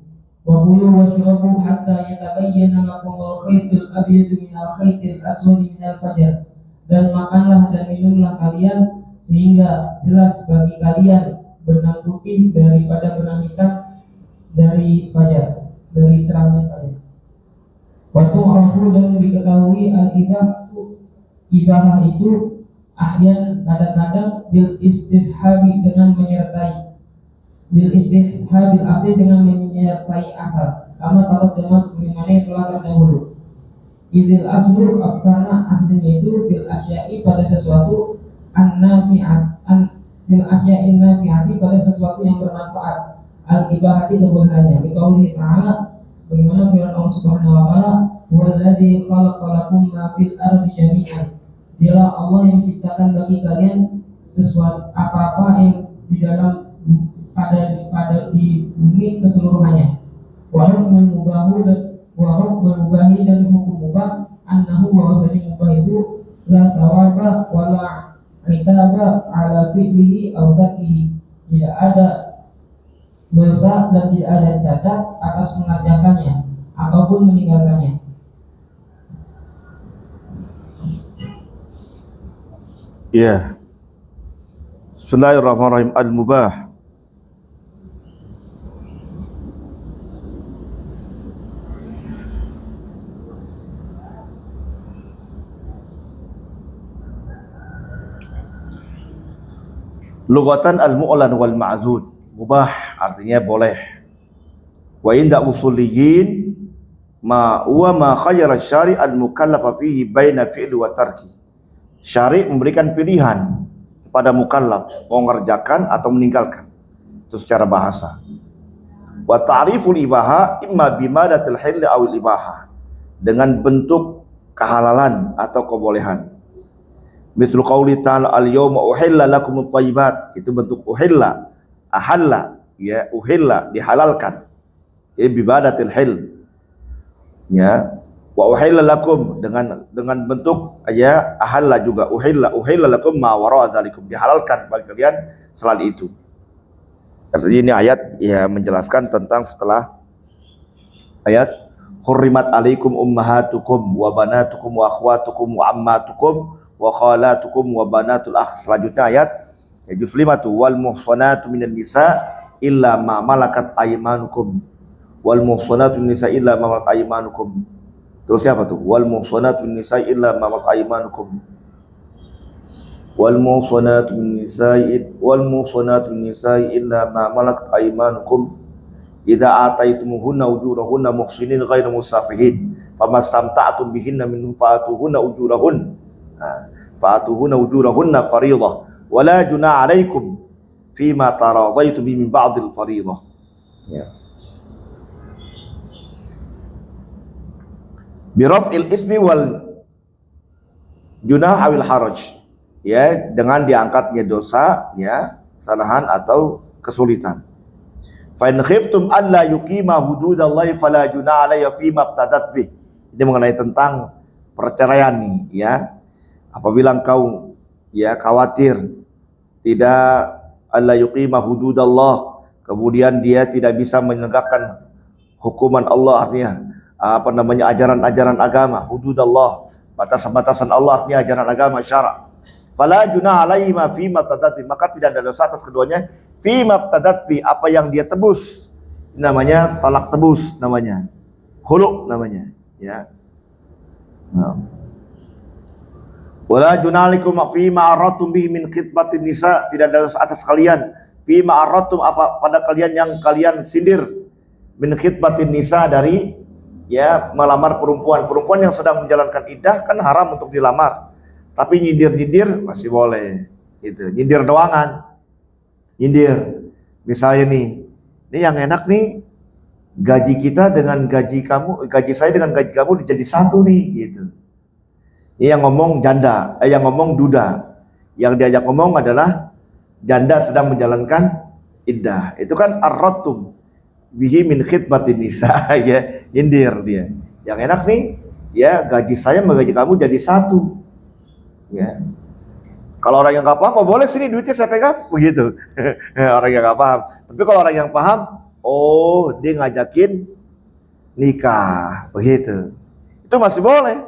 Wa kulu washrabu hatta yatabayyana lakum al-khaytul abyadu minal khaytil aswadi minal fajr, dan makanlah dan minumlah kalian sehingga jelas bagi kalian benang putih daripada benang hitam dari fajar, dari terangnya fajar. Waktu aku dan diketahui ibahah itu ahyan kadang-kadang bil istishabi dengan menyertai bil asli dengan menyertai asal, kama tahu dengan sebagaimana yang telah terdahulu. Idil aslu karena aslinya itu fil asya'i pada sesuatu fil asya'i nafi'ati pada sesuatu yang bermanfaat, al ibahati kebolehannya. Dikauli ta'ala bagaimana firman Allah Subhanahu wa taala, "Walladzi khalaqalakum ma fil ardi jami'an." Dialah Allah yang menciptakan bagi kalian sesuatu apa-apa yang di dalam pada di bumi keseluruhannya. Wa hukmul mubahi dan hukum mubah annahu bahwasanya mubah itu la thawaba wala itaba ala fi'lihi aw tarkihi. Tidak ada dosa dan tidak ada cacat atas mengerjakannya ataupun meninggalkannya. Ya. Bismillahirrahmanirrahim. Al-mubah. Lughatan al-mu'lan wal ma'zun. Mubah artinya boleh. Wa inda usuliyin ma khayyara syari' al-mukallafa fihi baina fi'li wa tarki. Syari' memberikan pilihan kepada mukallaf mau mengerjakan atau meninggalkan. Itu secara bahasa. Wa ta'riful ibaha imma bimadatil hilli awil ibaha, dengan bentuk kehalalan atau kebolehan. Mithlu qauli ta'ala al-yawma uhilla lakumut thayyibat, itu bentuk uhilla, ahalla, ya, uhilla dihalalkan. Ya, bibadatil hil. Ya, wa uhilla lakum dengan bentuk ya ahalla juga uhilla lakum ma wara'a dzalikum, dihalalkan bagi kalian selain itu. Artinya ini ayat ya menjelaskan tentang setelah ayat hurrimat alaikum ummahatukum wa banatukum wa akhwatukum wa ammatukum wa khalatukum wa banatul akh. Selanjutnya ayat ya juz 5 tuh, wal muhsanatu minan nisa illa ma malakat aymanukum, wal muhsanatu minan nisa illa ma malakat aymanukum. Terusnya apa tuh? Wal muhsanatu minan nisa illa ma malakat aymanukum, wal muhsanatu minan nisa illa ma malakat aymanukum idza ataitumuhunna ujurahunna muhsinin ghairu musafihin famastamta'tum bihinna min fa'atuhunna ujurahunna fariidah wa la junaha 'alaikum fima taradaitum min ba'dil fariidah. Ya. Bi raf'il ismi wal junah awil haraj, ya, dengan diangkatnya dosa, ya, kesalahan atau kesulitan. Fa in khiftum alla yuqima hududallahi fala junaha 'alayya fima ibtadat bih. Ini mengenai tentang perceraian nih, ya. Apabila engkau ya khawatir tidak alla yuqima hududallah, kemudian dia tidak bisa menegakkan hukuman Allah, artinya ajaran-ajaran agama, hududallah, batasan-batasan Allah, artinya ajaran agama syara'. Fala junah alaihi ma fi mabtadat bi, maka tidak ada dosa atas keduanya fi mabtadat bi, apa yang dia tebus. Ini namanya talak tebus, namanya khulu namanya, ya. Wala junah alaikum fi ma aradtum bihi min khitbatin nisa, tidak ada dosa atas kalian fi ma aradtum, apa pada kalian yang kalian sindir min khitbatin nisa, dari ya melamar perempuan yang sedang menjalankan iddah kan haram untuk dilamar. Tapi nyindir-nyindir masih boleh. Itu nyindir doangan. Nyindir. Misalnya nih, ini yang enak nih, gaji kita dengan gaji kamu, gaji saya dengan gaji kamu jadi satu nih, gitu. Ini yang ngomong janda, yang ngomong duda. Yang diajak ngomong adalah janda sedang menjalankan iddah. Itu kan arradtum bihi min khitbatin nisa, ya, nyindir dia. Yang enak nih, ya gaji saya sama gaji kamu jadi satu. Ya, kalau orang yang nggak paham, oh boleh sini duitnya saya pegang, begitu. Orang yang nggak paham. Tapi kalau orang yang paham, oh dia ngajakin nikah, begitu. Itu masih boleh.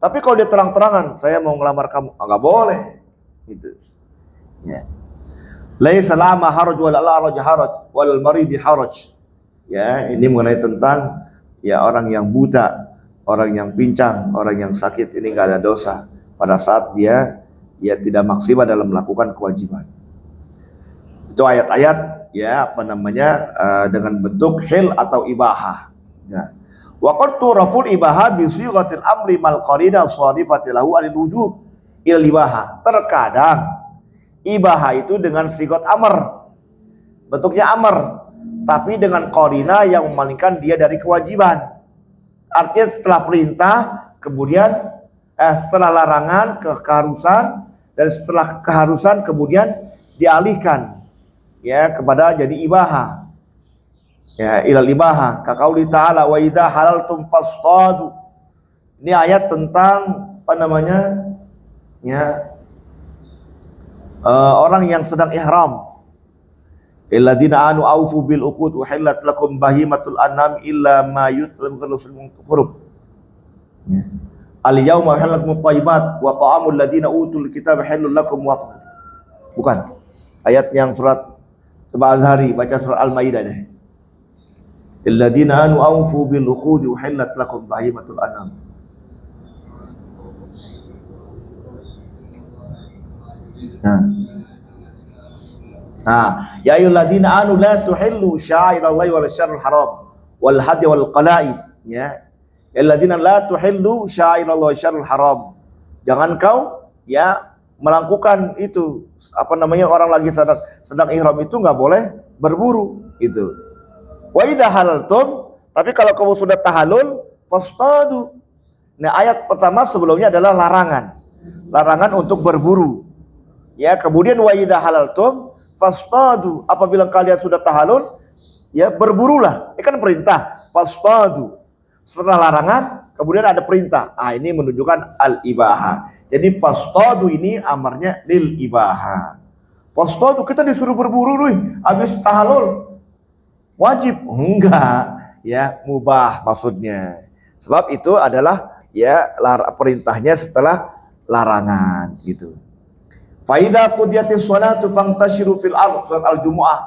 Tapi kalau dia terang-terangan, saya mau ngelamar kamu, nggak boleh, gitu. Ya. Laisa lama haraj wal araj haraj wal maridi haraj. Ya, ini mengenai tentang ya orang yang buta, orang yang pincang, orang yang sakit, ini nggak ada dosa pada saat dia tidak maksimal dalam melakukan kewajiban. Itu ayat-ayat ya apa namanya dengan bentuk hil atau ibahah. Ya. Wa qad turaful ibahah bi sighatil amri mal qarina sharifati lahu anil wujub il ibahah. Terkadang ibahah itu dengan sigot amr, bentuknya amr, tapi dengan qarina yang memalingkan dia dari kewajiban. Artinya setelah perintah kemudian setelah larangan ke keharusan, dan setelah keharusan kemudian dialihkan ya kepada jadi ibahah, ya ilal ibahah. Kaqauli ta'ala wa idza halaltum fashtadu. Ini ayat tentang apa namanya ya orang yang sedang ihram. Illadzina anu aufu bil uqud uhillat lakum bahimatul an'am illa ma yutlam fil hurum. Ya. Al-yawma halakum thayyibat wa ta'amul ladina utul kitaba halal lakum wa. Bukan. Ayat yang surat coba Azhari, baca surat Al-Maidah deh. Alladina anu awfu bil uqudi uhillat lakum bahimatul an'am. Ya ayyuhalladzina anu la tuhillu sya'irallahi wal syarrul haram wal hadi wal qala'id, ya. Alladzina la tuhillu sya'irallahi syarrul haram. Jangan kau ya melakukan itu apa namanya orang lagi sedang ihram itu nggak boleh berburu itu. Wa idza halaltum, tapi kalau kamu sudah tahallul fastadu. Nah, ayat pertama sebelumnya adalah larangan untuk berburu. Ya, kemudian wa idza halaltum fastadu, apabila kalian sudah tahallul ya berburulah. Ini kan perintah, fastadu. Setelah larangan, kemudian ada perintah. Ini menunjukkan al-ibahah. Jadi fastadu ini amarnya lil ibahah. Fastadu kita disuruh berburu nih, habis tahallul. Wajib? Enggak, ya mubah maksudnya. Sebab itu adalah ya perintahnya setelah larangan gitu. Fa idza qudiyatis shalatu fantashiru fil ardh, surat Al-Jumu'ah.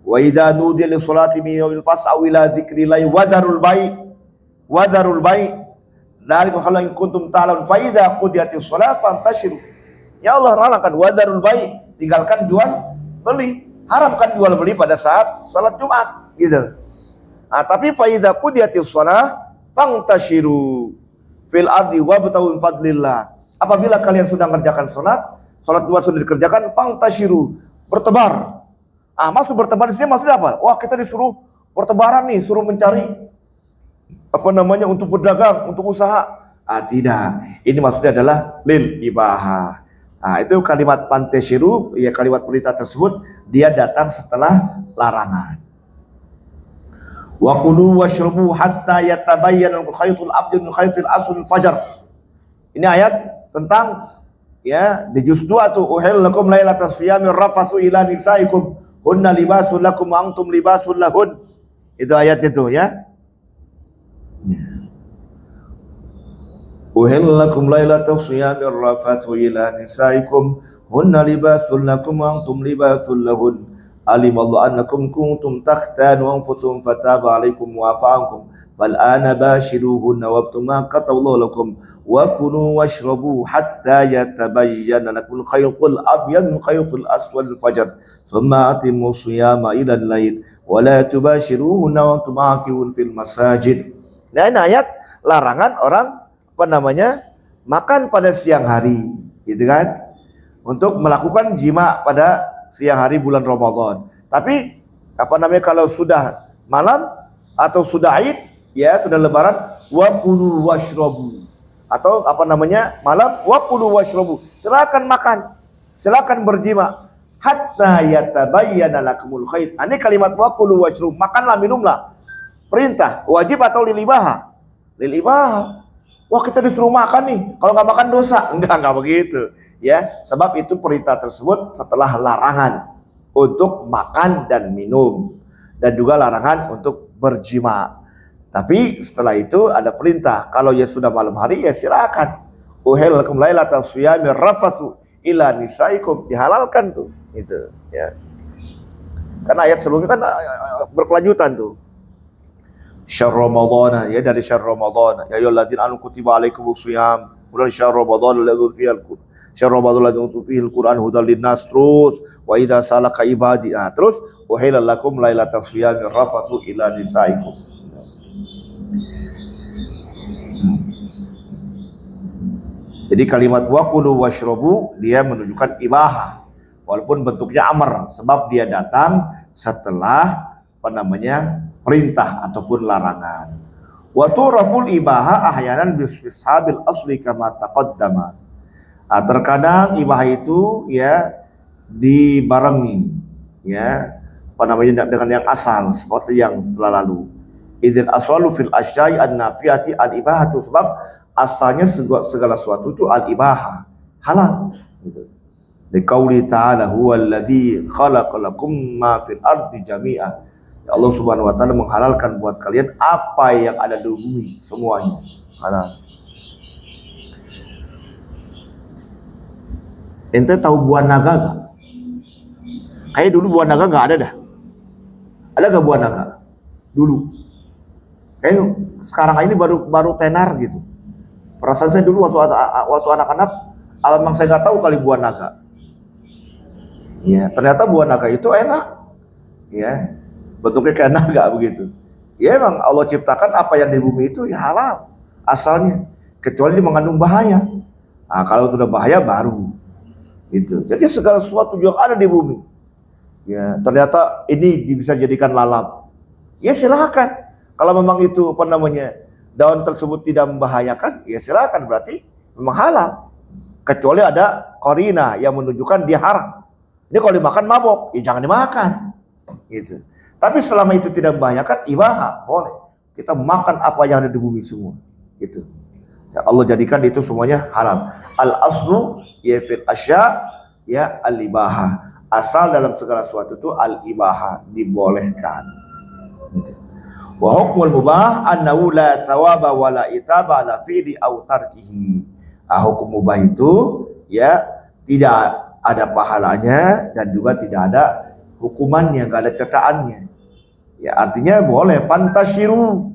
Wa idza nudiya lis salati min yawmil fas'au ila dzikrillahi wadarul bai' dzalika khairun in kuntum ta'lamun. Fa idza qudiyatis shalah fantashiru. Ya Allah larangkan wadarul bai', tinggalkan jual beli. Haramkan jual beli pada saat salat Jumat gitu. Tapi fa idza qudiyatis shalah fantashiru fil ardi wabtaghu min fadlillah. Apabila kalian sudah mengerjakan salat dua sudah dikerjakan, fantashiru, bertebar. Maksud bertebar di sini maksudnya apa? Wah, kita disuruh bertebaran nih, suruh mencari apa namanya untuk berdagang, untuk usaha. Tidak. Ini maksudnya adalah lil ibahah. Itu kalimat fantashiru, ya kalimat perintah tersebut dia datang setelah larangan. Wa kulu washrabu hatta yatabayyana al-khaytul abyad min khaytil aswad min fajr. Ini ayat tentang ya di juz 2 tuh uhil lakum lailatas siyami rafathu ila nisaikum hunna libasul lakum wa antum libasul lahun. Itu ayatnya tuh ya. Uhilla lakum lailatal siyamir rafathu ila nisaikum hunna libasul lakum wa antum libasul lahun. Alimallahu annakum kuntum takhtanu anfusakum fataba alaikum wa afa ankum. Fal'ana bashiruhunna wabtu ma katallahu lakum wa kulu washrabu hatta yatabayyana lakum al-khaytul abyad min khaytil aswad al-fajr thumma atimmu siyama ila al-lail wa la tubashiruhunna wa antum aqifun fil masajid. Nah, ini ayat larangan orang makan pada siang hari, gitu kan? Untuk melakukan jima pada siang hari bulan Ramadan. Tapi kalau sudah malam atau sudah Id, ya sudah Lebaran, wakulu washrabu, atau malam wakulu washrabu, silakan makan, silakan berjima, hatta yatabayyana lakumul khayt. Ini kalimat wakulu washrabu, makanlah, minumlah, perintah, wajib atau lilibaha? Lilibaha. Wah, kita disuruh makan nih, kalau nggak makan dosa. Enggak begitu, ya. Sebab itu perintah tersebut setelah larangan untuk makan dan minum, dan juga larangan untuk berjima. Tapi setelah itu ada perintah, kalau ya sudah malam hari ya silakan. Uhilla lakum lailatal siyamir rafathu ila nisaikum, dihalalkan tuh, itu, ya. Karena ayat sebelumnya kan berkelanjutan tuh. Syahr Ramadan, ya, dari syahr Ramadan, ya ayyuhalladzina amanu kutiba alaikumus shiyam, bulan syahr Ramadan alladzi fihi syahr Ramadan alladzi fihi al-Qur'an hudal linnas, terus wa idza salaka ibadi, terus uhilla lakum lailatal siyamir rafathu ila nisaikum. Jadi kalimat waqulu washrabu dia menunjukkan ibahah, walaupun bentuknya amr, sebab dia datang setelah perintah ataupun larangan. Wa turaful ibaha ahyanan bishabil asli kama taqaddama. Terkadang ibahah itu ya dibarengi, ya dengan yang asal seperti yang telah lalu. Idzal aswalu fil asya'i an-nafiyati al-ibahatu, sebab asalnya segala sesuatu itu al-ibahah, halal, gitu. Liqauli ta'ala huwallazi khalaqalakum ma fil ardi jami'a. Allah Subhanahu wa taala menghalalkan buat kalian apa yang ada di bumi, semuanya halal. Ente tahu buah naga gak? Kayak dulu buah naga gak ada dah. Ada gak buah naga? Dulu. Kayak sekarang ini baru tenar gitu. Perasaan saya dulu waktu anak-anak, memang saya nggak tahu kali buah naga. Ya, ternyata buah naga itu enak. Ya. Bentuknya kayak naga begitu. Ya emang Allah ciptakan apa yang di bumi itu ya halal asalnya, kecuali dia mengandung bahaya. Kalau sudah bahaya baru itu. Jadi segala sesuatu yang ada di bumi, ya ternyata ini bisa jadikan lalap. Ya silakan. Kalau memang itu daun tersebut tidak membahayakan, ya silakan, berarti memang halal. Kecuali ada qarina yang menunjukkan dia haram. Ini kalau dimakan mabok, ya jangan dimakan. Gitu. Tapi selama itu tidak membahayakan, ibahah, boleh. Kita makan apa yang ada di bumi semua. Gitu. Ya, Allah jadikan itu semuanya halal. Al-aslu ya fil asya ya al-ibahah. Asal dalam segala sesuatu itu al-ibahah, dibolehkan. Gitu. Wa hukmul mubah annahu la thawaba wa la itaba ala fi'li aw tarkihi. Hukum mubah itu ya tidak ada pahalanya dan juga tidak ada hukumannya, enggak ada cetakannya. Ya artinya boleh fantasyiru,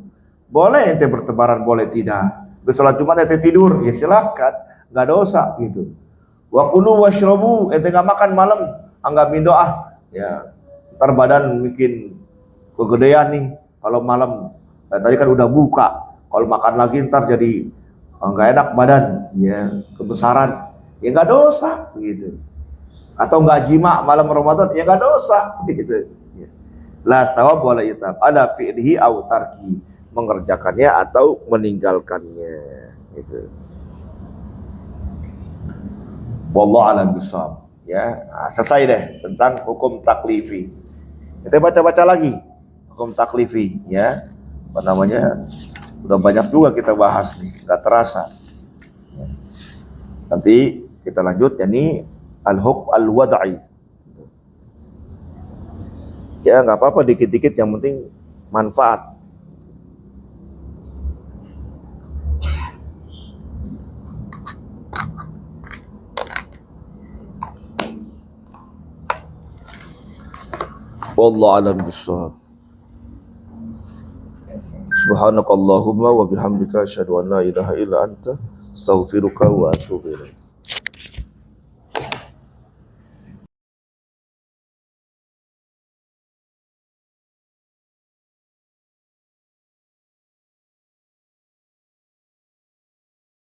boleh ente bertebaran, boleh tidak. Sholat Jumat ente tidur, ya silakan, nggak dosa gitu. Wa kulu washrabu, ente nggak makan malam, anggap doa, ya ntar badan mungkin kegedean nih kalau malam. Tadi kan udah buka, kalau makan lagi ntar jadi nggak enak badan, ya kebesaran, ya nggak dosa gitu. Atau nggak jima malam Ramadan, ya nggak dosa gitu. La thawab wala itab ala fi'lihi aw tarki, mengerjakannya atau meninggalkannya, gitu. Wallahu a'lam bishawab. Ya, selesai deh tentang hukum taklifi. Kita baca-baca lagi hukum taklifi, ya. Udah banyak juga kita bahas nih, nggak terasa. Ya. Nanti kita lanjut, yakni al-hukm al-wad'i. Ya nggak apa-apa, dikit-dikit, yang penting manfaat. Wallahu a'lam bishawab. Subhanakallahumma wa bihamdika asyhadu an la ilaha illa anta astaghfiruka wa atubu ilaik.